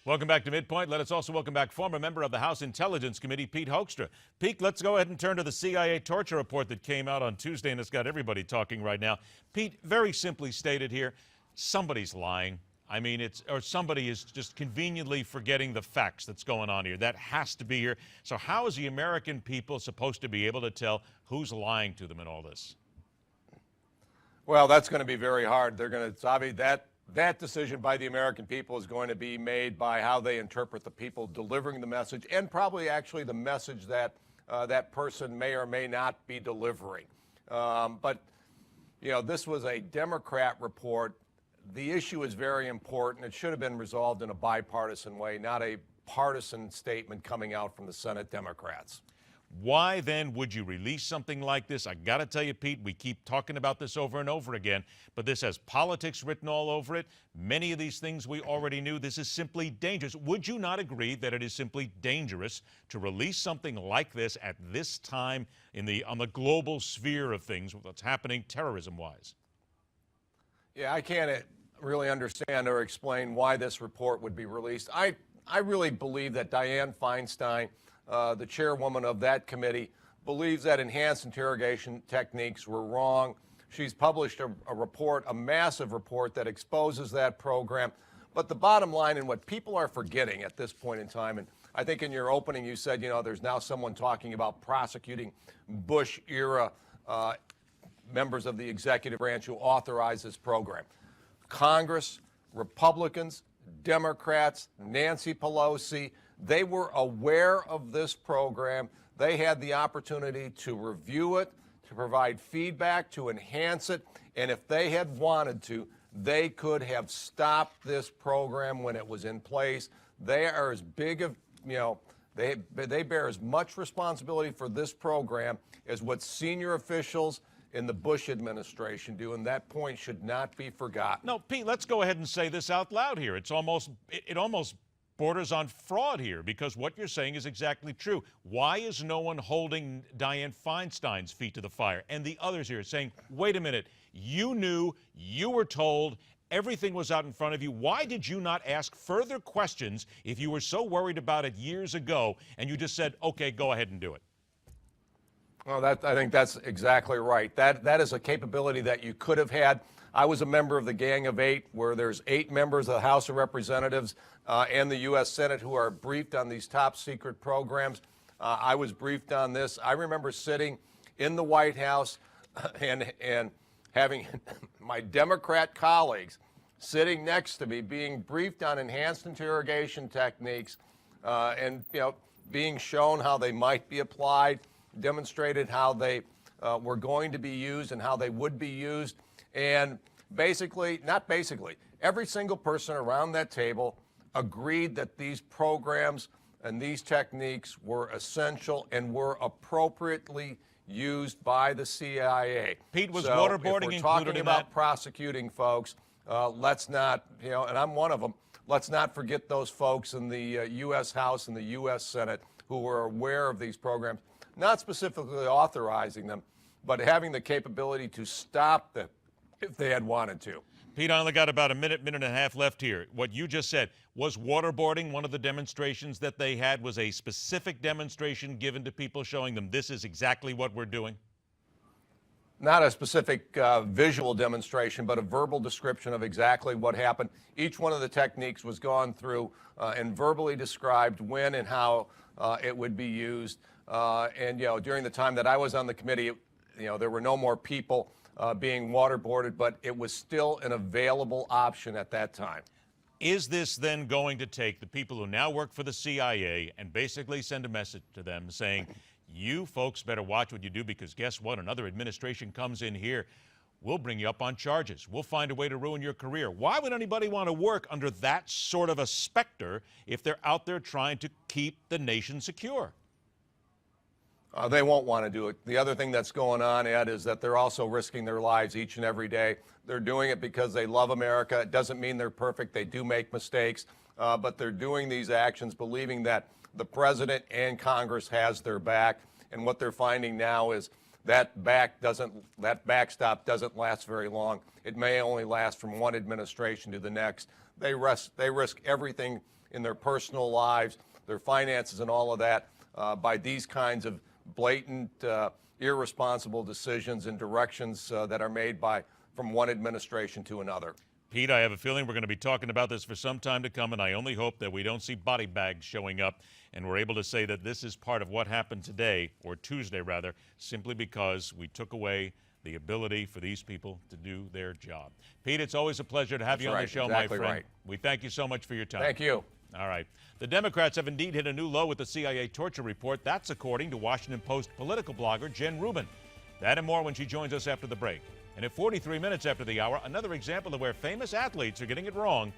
Welcome back to MidPoint. Let us also welcome back former member of the House Intelligence Committee, Pete Hoekstra. Pete, let's go ahead and turn to the CIA torture report that came out on Tuesday, and it's got everybody talking right now. Pete, very simply stated here, somebody's lying. I mean, somebody is just conveniently forgetting the facts that's going on here. That has to be here. So how is the American people supposed to be able to tell who's lying to them in all this? Well, that's going to be very hard. It's obvious that decision by the American people is going to be made by how they interpret the people delivering the message, and probably actually the message that that person may or may not be delivering. But, you know, this was a Democrat report. The issue is very important. It should have been resolved in a bipartisan way, not a partisan statement coming out from the Senate Democrats. Why then would you release something like this? I got to tell you, Pete, we keep talking about this over and over again, but this has politics written all over it. Many of these things we already knew. This is simply dangerous. Would you not agree that it is simply dangerous to release something like this at this time on the global sphere of things, what's happening terrorism-wise? Yeah, I can't really understand or explain why this report would be released. I really believe that Dianne Feinstein, the chairwoman of that committee, believes that enhanced interrogation techniques were wrong. She's published a report, a massive report that exposes that program. But the bottom line, and what people are forgetting at this point in time, and I think in your opening you said, you know, there's now someone talking about prosecuting Bush-era members of the executive branch who authorized this program. Congress, Republicans, Democrats, Nancy Pelosi, they were aware of this program. They had the opportunity to review it, to provide feedback, to enhance it, and if they had wanted to, they could have stopped this program when it was in place. They are as big of, you know, they bear as much responsibility for this program as what senior officials in the Bush administration do, and that point should not be forgotten. No, Pete, let's go ahead and say this out loud here. It almost borders on fraud here, because what you're saying is exactly true. Why is no one holding Dianne Feinstein's feet to the fire and the others here saying, wait a minute, you knew, you were told, everything was out in front of you. Why did you not ask further questions if you were so worried about it years ago and you just said, okay, go ahead and do it? Well, I think that's exactly right. That is a capability that you could have had. I was a member of the Gang of Eight, where there's 8 members of the House of Representatives and the U.S. Senate who are briefed on these top secret programs. I was briefed on this. I remember sitting in the White House and having my Democrat colleagues sitting next to me being briefed on enhanced interrogation techniques and, you know, being shown how they might be applied, demonstrated how they were going to be used and how they would be used. And every single person around that table agreed that these programs and these techniques were essential and were appropriately used by the CIA. Pete, was waterboarding included in that? If we're talking about prosecuting folks, let's not, you know, and I'm one of them, let's not forget those folks in the U.S. House and the U.S. Senate who were aware of these programs, not specifically authorizing them, but having the capability to stop them if they had wanted to. Pete, I only got about a minute and a half left here. What you just said, was waterboarding one of the demonstrations that they had? Was a specific demonstration given to people showing them this is exactly what we're doing? Not a specific visual demonstration, but a verbal description of exactly what happened. Each one of the techniques was gone through and verbally described when and how it would be used. And, you know, during the time that I was on the committee, you know, there were no more people being waterboarded, but it was still an available option at that time. Is this then going to take the people who now work for the CIA and basically send a message to them saying, you folks better watch what you do, because guess what? Another administration comes in here, we'll bring you up on charges. We'll find a way to ruin your career. Why would anybody want to work under that sort of a specter if they're out there trying to keep the nation secure? They won't want to do it. The other thing that's going on, Ed, is that they're also risking their lives each and every day. They're doing it because they love America. It doesn't mean they're perfect. They do make mistakes, but they're doing these actions believing that the president and Congress has their back. And what they're finding now is that backstop doesn't last very long. It may only last from one administration to the next. They risk everything in their personal lives, their finances, and all of that by these kinds of blatant, irresponsible decisions and directions that are made from one administration to another. Pete, I have a feeling we're going to be talking about this for some time to come, and I only hope that we don't see body bags showing up and we're able to say that this is part of what happened today, or Tuesday rather, simply because we took away the ability for these people to do their job. Pete, it's always a pleasure to have you on the show, exactly my friend. Right. We thank you so much for your time. Thank you. All right. The Democrats have indeed hit a new low with the CIA torture report. That's according to Washington Post political blogger Jen Rubin. That and more when she joins us after the break. And at 43 minutes after the hour, another example of where famous athletes are getting it wrong.